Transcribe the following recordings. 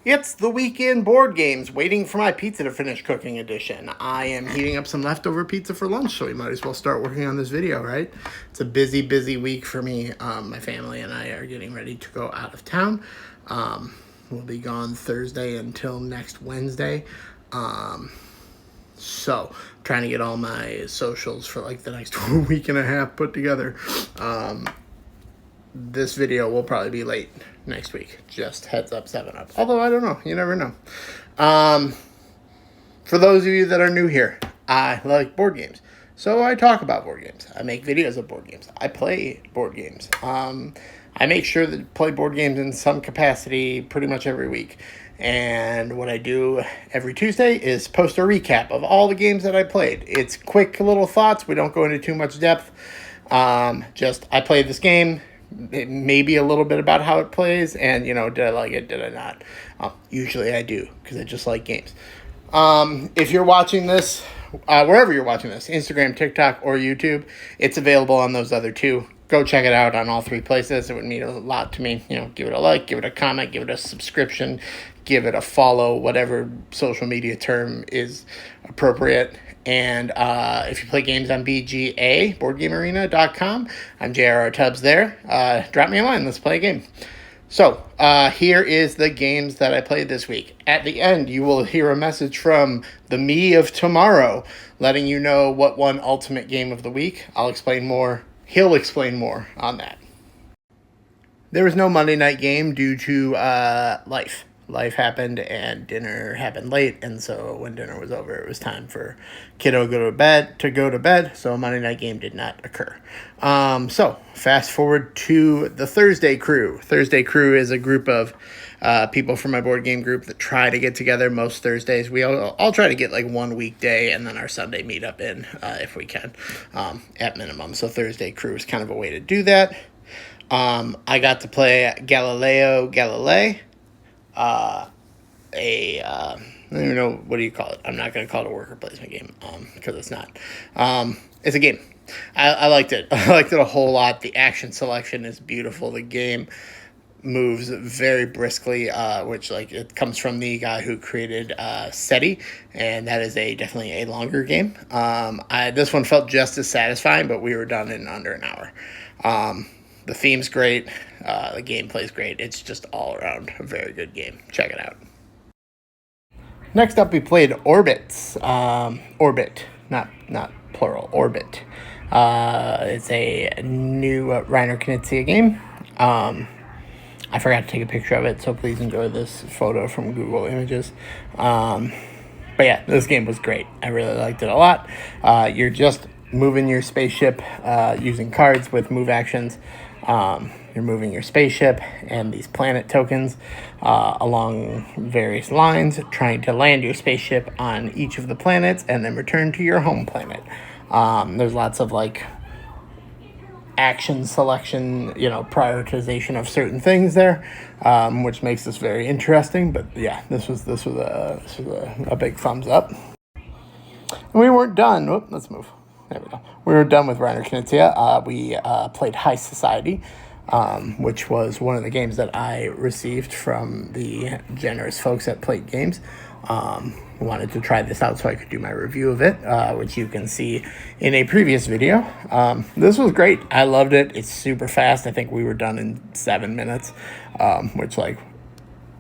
It's the weekend board games, waiting for my pizza to finish cooking edition. I am heating up some leftover pizza for lunch, so we might as well start working on this video, right? It's a busy, busy week for me. My family and I are getting ready to go out of town. We'll be gone Thursday until next Wednesday. So, trying to get all my socials for like the next week and a half put together. This video will probably be late next week. Just heads up, 7-Up. Although, I don't know. You never know. For those of you that are new here, I like board games. So I talk about board games. I make videos of board games. I play board games. I make sure that I play board games in some capacity pretty much every week. And what I do every Tuesday is post a recap of all the games that I played. It's quick little thoughts. We don't go into too much depth. Just, I played this game. Maybe a little bit about how it plays, and did I like it, did I not? Usually I do, because I just like games. If you're watching this, wherever you're watching this, Instagram, TikTok, or YouTube, it's available on those other two. Go check it out on all three places. It would mean a lot to me. Give it a like, give it a comment, give it a subscription, give it a follow, whatever social media term is appropriate. And if you play games on BGA, BoardGameArena.com, I'm J.R.R. Tubbs there. Drop me a line. Let's play a game. So here is the games that I played this week. At the end, you will hear a message from the me of tomorrow letting you know what won Ultimate Game of the Week. I'll explain more. He'll explain more on that. There was no Monday night game due to life. Life happened and dinner happened late, and so when dinner was over, it was time for kiddo go to bed. So a Monday night game did not occur. So fast forward to the Thursday Crew. Thursday Crew is a group of people from my board game group that try to get together most Thursdays. We all try to get like one weekday and then our Sunday meetup in if we can, at minimum. So Thursday Crew is kind of a way to do that. I got to play Galileo Galilei. I don't even know, what do you call it? I'm not going to call it a worker placement game, because it's not. It's a game. I liked it. I liked it a whole lot. The action selection is beautiful. The game moves very briskly, which it comes from the guy who created SETI, and that is definitely a longer game. This one felt just as satisfying, but we were done in under an hour. The theme's great. The gameplay's great. It's just all around a very good game. Check it out. Next up, we played Orbits. Orbit, not plural. Orbit. It's a new Reiner Knizia game. I forgot to take a picture of it, so please enjoy this photo from Google Images. But yeah, this game was great. I really liked it a lot. You're just moving your spaceship using cards with move actions. You're moving your spaceship and these planet tokens along various lines, trying to land your spaceship on each of the planets and then return to your home planet. There's lots of action selection, prioritization of certain things there, which makes this very interesting. But yeah, this was a big thumbs up. And we weren't done. Oh, let's move. There we go. We were done with Reiner Knizia. We played High Society, which was one of the games that I received from the generous folks at Plate Games. Wanted to try this out so I could do my review of it, which you can see in a previous video. This was great. I loved it. It's super fast. I think we were done in 7 minutes, which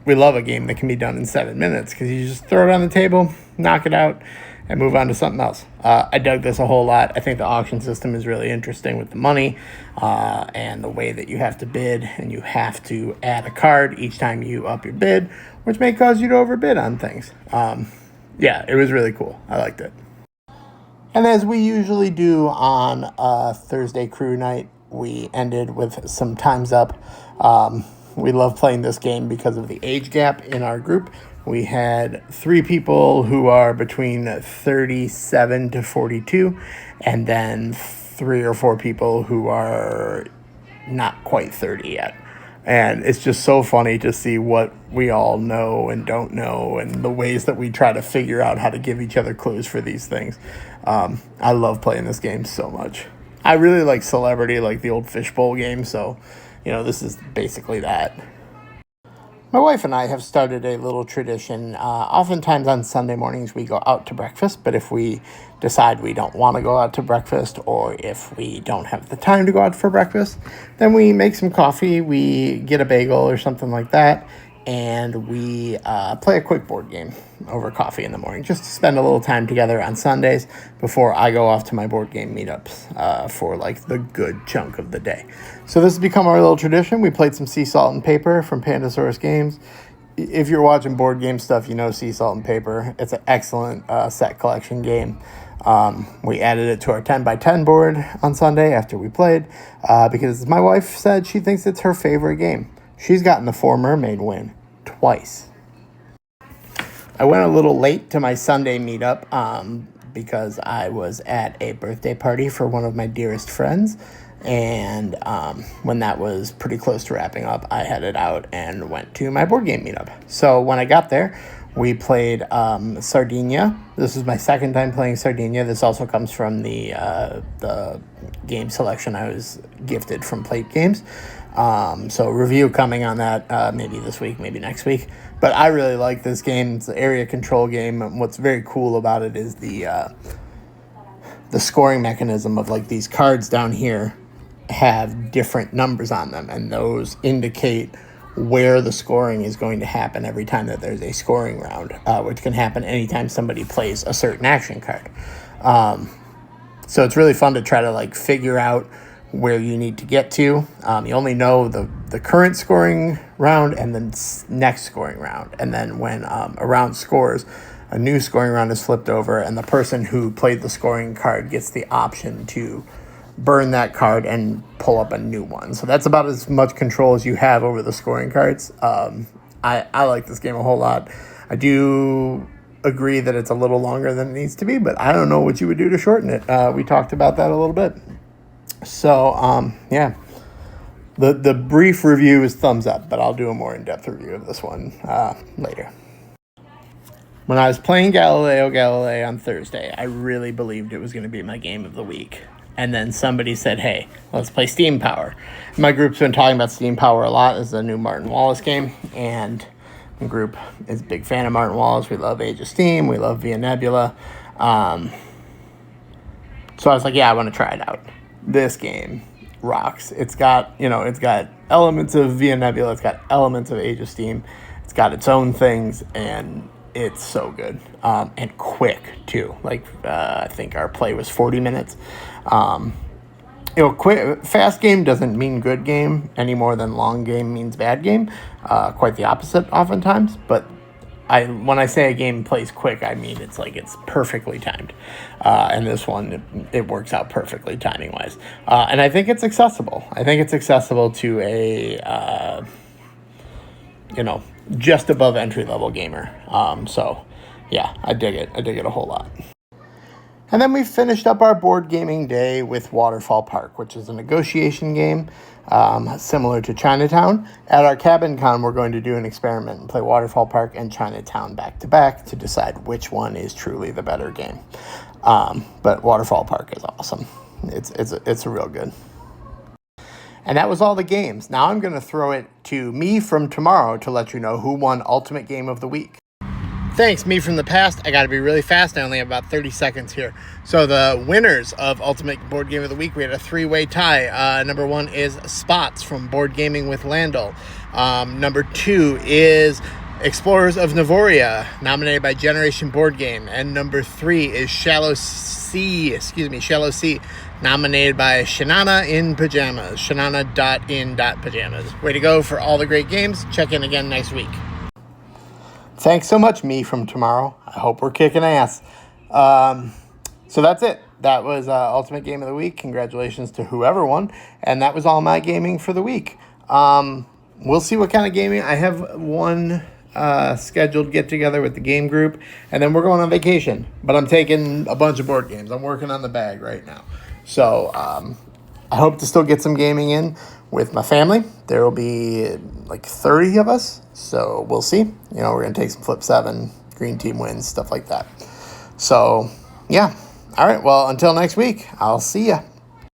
we love a game that can be done in 7 minutes because you just throw it on the table, knock it out, and move on to something else. I dug this a whole lot. I think the auction system is really interesting with the money and the way that you have to bid, and you have to add a card each time you up your bid, which may cause you to overbid on things. Yeah, it was really cool. I liked it. And as we usually do on Thursday Crew Night, we ended with some Time's Up. We love playing this game because of the age gap in our group. We had 3 people who are between 37 to 42, and then 3 or 4 people who are not quite 30 yet. And it's just so funny to see what we all know and don't know, and the ways that we try to figure out how to give each other clues for these things. I love playing this game so much. I really like Celebrity, like the old Fishbowl game, so, this is basically that. My wife and I have started a little tradition. Oftentimes on Sunday mornings we go out to breakfast, but if we decide we don't want to go out to breakfast, or if we don't have the time to go out for breakfast, then we make some coffee, we get a bagel or something like that, and we play a quick board game over coffee in the morning, just to spend a little time together on Sundays before I go off to my board game meetups for like the good chunk of the day. So this has become our little tradition. We played some Sea Salt and Paper from Pandasaurus Games. If you're watching board game stuff, you know Sea Salt and Paper. It's an excellent set collection game. We added it to our 10x10 board on Sunday after we played because my wife said she thinks it's her favorite game. She's gotten the Four Mermaid win twice. I went a little late to my Sunday meetup because I was at a birthday party for one of my dearest friends. And when that was pretty close to wrapping up, I headed out and went to my board game meetup. So when I got there, we played Sardinia. This was my second time playing Sardinia. This also comes from the game selection I was gifted from Plate Games. So review coming on that maybe this week, maybe next week. But I really like this game. It's an area control game. And what's very cool about it is the scoring mechanism of like these cards down here have different numbers on them, and those indicate where the scoring is going to happen every time that there's a scoring round, which can happen anytime somebody plays a certain action card. So it's really fun to try to like figure out where you need to get to. You only know the current scoring round and the next scoring round. And then when a round scores, a new scoring round is flipped over, and the person who played the scoring card gets the option to burn that card and pull up a new one. So that's about as much control as you have over the scoring cards. I like this game a whole lot. I do agree that it's a little longer than it needs to be, but I don't know what you would do to shorten it. We talked about that a little bit. So, yeah. The brief review is thumbs up, but I'll do a more in-depth review of this one later. When I was playing Galileo Galilei on Thursday, I really believed it was going to be my game of the week. And then somebody said, hey, let's play Steam Power. My group's been talking about Steam Power a lot. This is a new Martin Wallace game, and the group is a big fan of Martin Wallace. We love Age of Steam. We love Via Nebula. So I was like, yeah, I want to try it out. This game rocks. It's got elements of Via Nebula. It's got elements of Age of Steam. It's got its own things, and it's so good. And quick, too. I think our play was 40 minutes. Fast game doesn't mean good game any more than long game means bad game. Quite the opposite oftentimes. But when I say a game plays quick, I mean it's perfectly timed. And this one, it works out perfectly timing-wise. And I think it's accessible. I think it's accessible to a, just above entry-level gamer. So, yeah, I dig it. I dig it a whole lot. And then we finished up our board gaming day with Waterfall Park, which is a negotiation game similar to Chinatown. At our Cabin Con, we're going to do an experiment and play Waterfall Park and Chinatown back-to-back to decide which one is truly the better game. But Waterfall Park is awesome. It's real good. And that was all the games. Now I'm going to throw it to me from tomorrow to let you know who won Ultimate Game of the Week. Thanks, me from the past. I got to be really fast. I only have about 30 seconds here. So the winners of Ultimate Board Game of the Week, we had a three-way tie. Number one is Spots from Board Gaming with Landell. Number two is Explorers of Navoria, nominated by Generation Board Game. And number three is Shallow Sea, nominated by Shanana in Pyjamas, shanana.in.pajamas. Way to go for all the great games. Check in again next week. Thanks so much, me from tomorrow. I hope we're kicking ass. So that's it. That was Ultimate Game of the Week. Congratulations to whoever won. And that was all my gaming for the week. We'll see what kind of gaming. I have one scheduled get-together with the game group, and then we're going on vacation. But I'm taking a bunch of board games. I'm working on the bag right now. So I hope to still get some gaming in with my family. There will be 30 of us, so we'll see. We're going to take some Flip 7, Green Team wins, stuff like that. So, yeah. All right, well, until next week, I'll see ya.